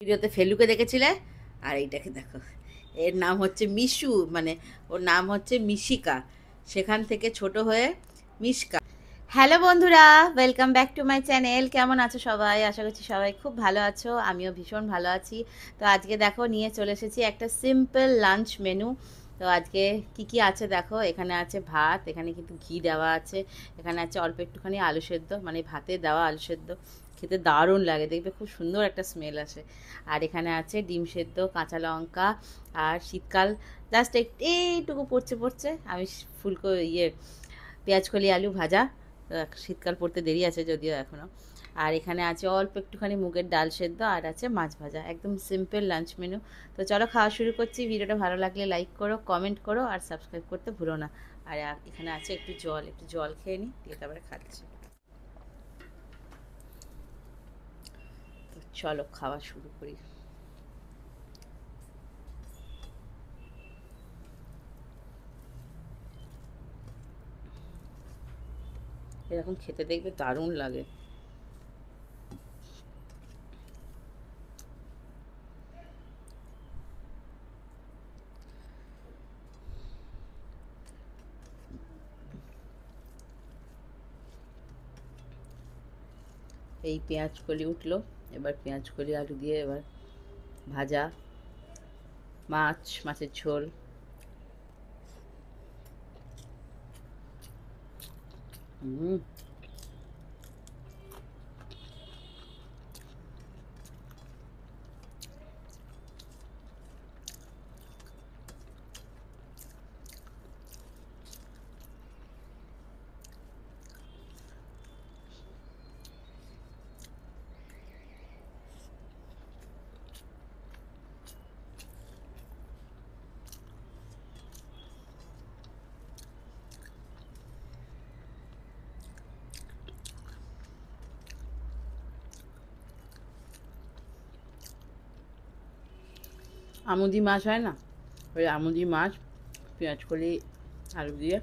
ভিডিওতে ফেলুকে দেখেছিলে, আর এইটাকে দেখো। এর নাম হচ্ছে মিশু, মানে ওর নাম হচ্ছে মিশিকা, সেখান থেকে ছোট হয়ে মিশকা। হ্যালো বন্ধুরা, welcome back to my channel. কেমন আছো সবাই? আশা করছি সবাই খুব ভালো আছো, আমিও ভীষণ ভালো আছি। তো আজকে দেখো নিয়ে চলে এসেছি একটা সিম্পল লাঞ্চ মেনু। তো আজকে কি কি আছে দেখো, এখানে আছে ভাত, এখানে কিন্তু ঘি দেওয়া আছে, এখানে আছে অল্প একটুখানি আলু সেদ্ধ, মানে ভাতে দেওয়া আলু সেদ্ধ, খেতে দারুণ লাগে, দেখবে খুব সুন্দর একটা স্মেল আসে। আর এখানে আছে ডিম সেদ্ধ, কাঁচা লঙ্কা, আর শীতকাল জাস্ট এইটুকু পড়ছে পড়ছে আমি ফুলকো পেঁয়াজকলি আলু ভাজা। শীতকাল পড়তে দেরি আছে যদিও এখনও। আর এখানে আছে অল্প একটুখানি মুগের ডাল সেদ্ধ, আর আছে মাছ ভাজা, একদম সিম্পল লাঞ্চ মেনু। তো চলো খাওয়া শুরু করছি। ভিডিওটা ভালো লাগলে লাইক করো, কমেন্ট করো, আর সাবস্ক্রাইব করতে ভুলো না। আর এখানে আছে একটু জল খেয়ে নিই, দিয়ে তারপরে খাচ্ছি। তো চলো খাওয়া শুরু করি। এরকম খেতে দেখবে দারুণ লাগে। এই পেঁয়াজ কলি উঠলো, এবার পেঁয়াজ কলি আলু দিয়ে এবার ভাজা, মাছের ঝোল। হুম, আমুদি মাছ হয় না, ওই আমুদি মাছ পেঁয়াজ কলি আলু দিয়ে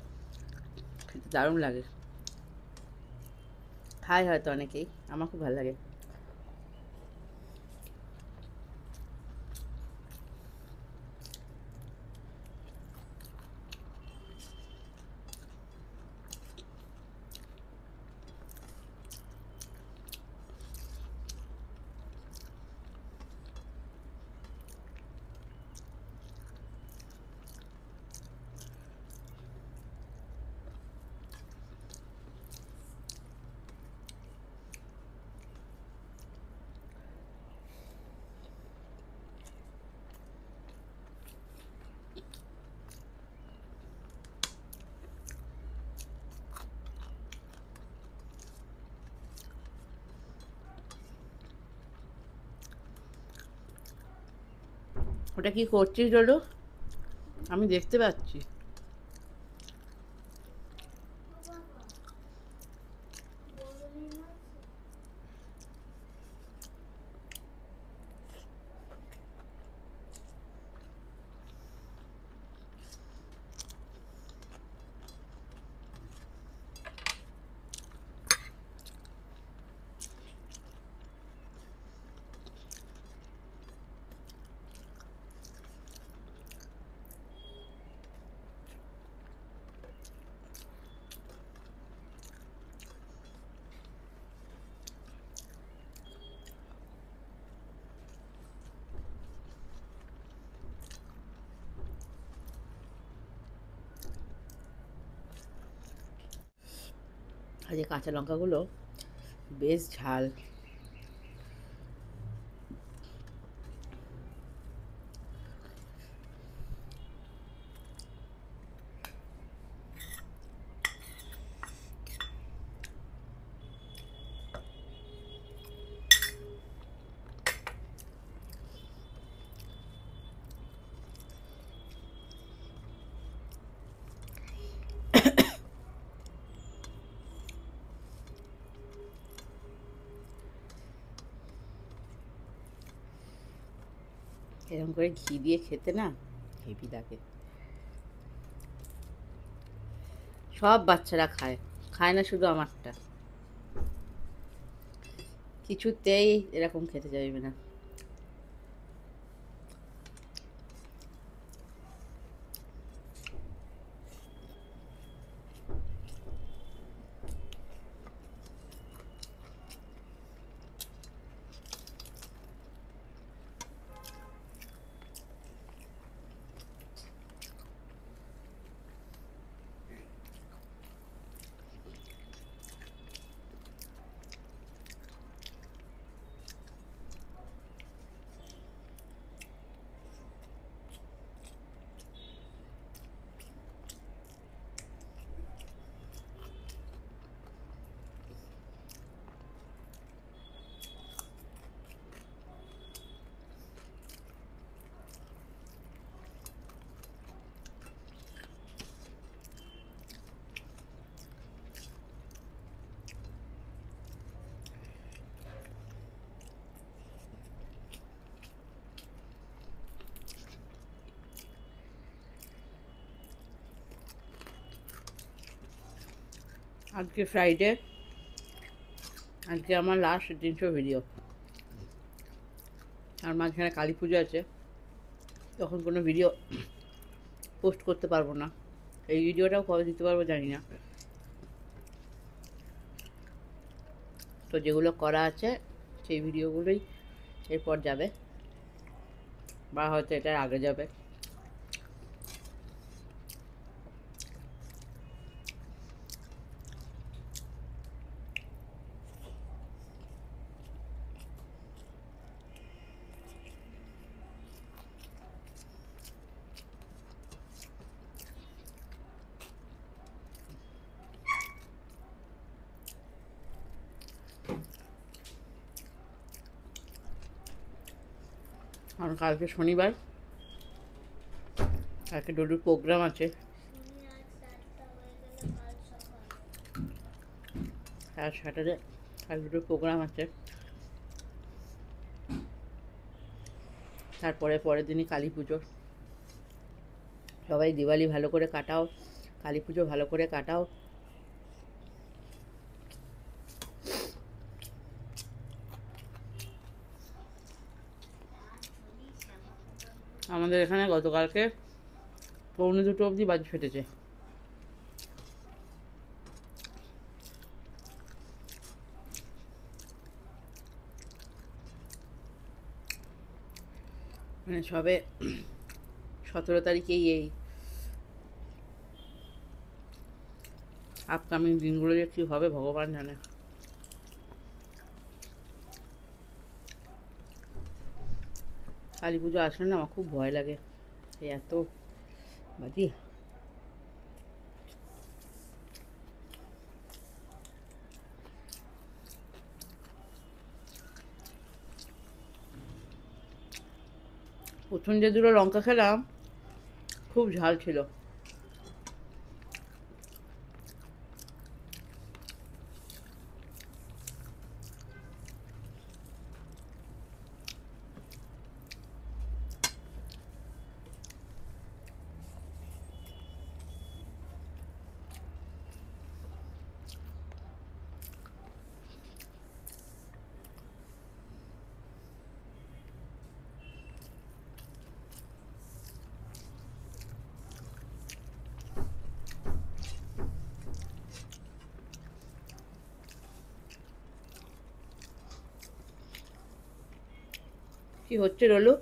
খেতে দারুণ লাগে। খায় হয়তো অনেকেই, আমার খুব ভালো লাগে। ওটা কি করছিস ডলু? আমি দেখতে পাচ্ছি। আর এই কাঁচা লঙ্কাগুলো বেশ ঝাল। এরকম করে ঘি দিয়ে খেতে না হেভি লাগে। সব বাচ্চারা খায়, খায় না শুধু আমারটা। কিছুতেই এরকম খেতে চাইবে না। আজকে ফ্রাইডে, আজকে আমার লাস্ট 300 ভিডিও। আর মাঝখানে কালী পুজো আছে, তখন কোনো ভিডিও পোস্ট করতে পারবো না। এই ভিডিওটাও কবে দিতে পারবো জানি না। তো যেগুলো করা আছে সেই ভিডিওগুলোই এরপর যাবে, বা হয়তো এটার আগে যাবে। আর কালকে শনিবার, কালকে ডোডুর প্রোগ্রাম আছে। আর স্যাটারডে কাল ডোডুর প্রোগ্রাম আছে। তারপরে পরের দিনই কালী পুজো। সবাই দিওয়ালি ভালো করে কাটাও, কালী পুজো ভালো করে কাটাও। আমাদের এখানে গতকালকে 1:45 অবধি বাজি ফেটেছে। মানে সবে 17 তারিখেই এই আপকামিং দিনগুলো যে কী হবে ভগবান জানে। কালী পুজো আসলে না আমার খুব ভয় লাগে, এই এত বাজি। প্রথম যে দুটো লঙ্কা খেলাম খুব ঝাল ছিল। কি হচ্ছে রলু?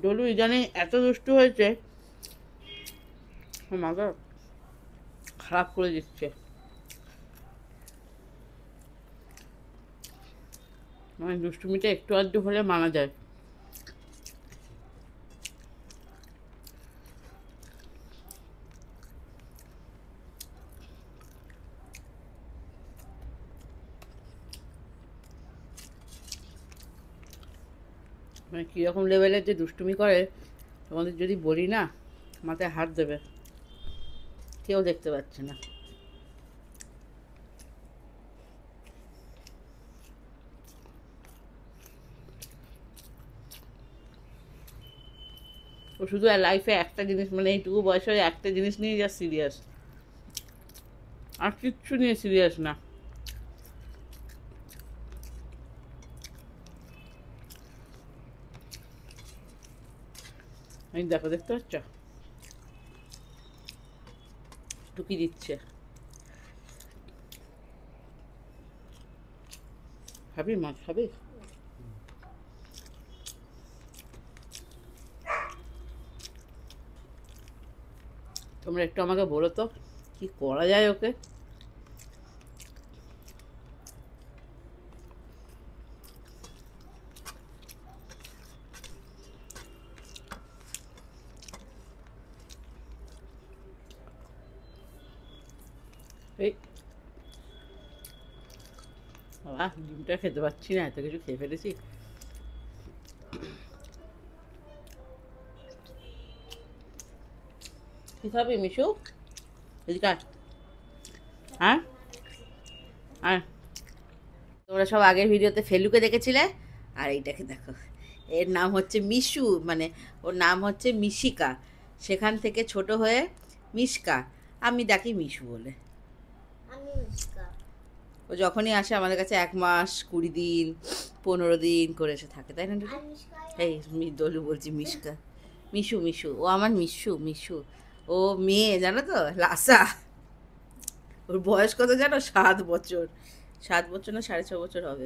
ডলু ইদানিং এত দুষ্টু হয়েছে, মাথা খারাপ করে দিচ্ছে। মানে দুষ্টুমিটা একটু আধটু হলে মানা যায়। মানে কীরকম লেভেলের যে দুষ্টুমি করে তোমাদের যদি বলি না, মাথায় হাত দেবে, কেউ দেখতে পাচ্ছে না। ও শুধু লাইফে একটা জিনিস, মানে এইটুকু বয়সে একটা জিনিস নিয়ে যা সিরিয়াস, আর কিচ্ছু নিয়ে সিরিয়াস না। এই দেখো, দেখতে পাচ্ছ টুকি দিচ্ছে। খাবি মাছ খাবি? তোমরা একটু আমাকে বলো তো কি করা যায় ওকে। এই বাবা, ডিমটা খেতে পাচ্ছি না, এত কিছু খেয়ে ফেলেছি। কি খাবি মিশু? এদিকে আয়। হ্যাঁ আয়। তোমরা সব আগের ভিডিওতে ফেলুকে দেখেছিলে, আর এইটাকে দেখো, এর নাম হচ্ছে মিশু, মানে ওর নাম হচ্ছে মিশিকা। সেখান থেকে ছোট হয়ে মিশকা, আমি ডাকি মিশু বলে। ও যখনই আসে আমাদের কাছে 1 মাস 20 দিন 15 দিন করে এসে থাকে, তাই না? এই দলু বলছি মিশকা, মিশু মিশু, ও আমার মিশু মিশু। ও মেয়ে জানো তো, লাসা। ওর বয়স কত জানো? 7 বছর। 7 বছর না 6.5 বছর হবে।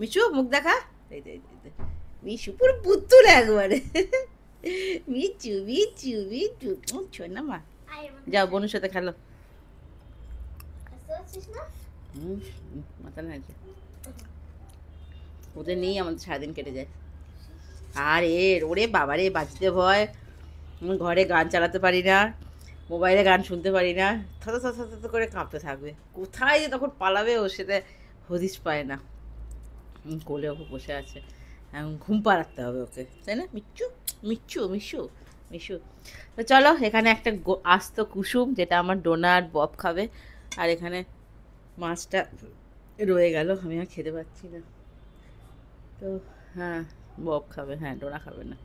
মিশু মুখ দেখা। এই দে, এই দে। মিশু পুরো পুতুল একবারে। মিচু মিচু মিচু, না মা। যাও বোনের সাথে খেলো। মাথা না, ওদের নেই আমাদের সারাদিন কেটে যায়। আর ওরে বাবারে বাজতে ভয়, ঘরে গান চালাতে পারি না, মোবাইলে গান শুনতে পারি না, থত থত থত করে কাঁপতে থাকবে, কোথায় যে তখন পালাবে ও সেটা হদিশ পায় না। কোলে ও বসে আছে, এখন ঘুম পাড়াতে হবে ওকে, তাই না? মিচ্ছু মিচ্ছু মিশু মিশু। তো চলো, এখানে একটা আস্ত কুসুম, যেটা আমার ডোনা আর বব খাবে, আর এখানে মাছটা রয়ে গেল, আমি আর খেতে পাচ্ছি না। তো হ্যাঁ, বব খাবে, হ্যাঁ ডোনা খাবে না।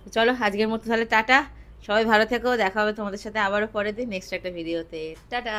তো চলো আজকের মতো তাহলে টাটা, সবাই ভালো থেকো, দেখা হবে তোমাদের সাথে আবারও পরের দিন নেক্সট একটা ভিডিওতে। টাটা।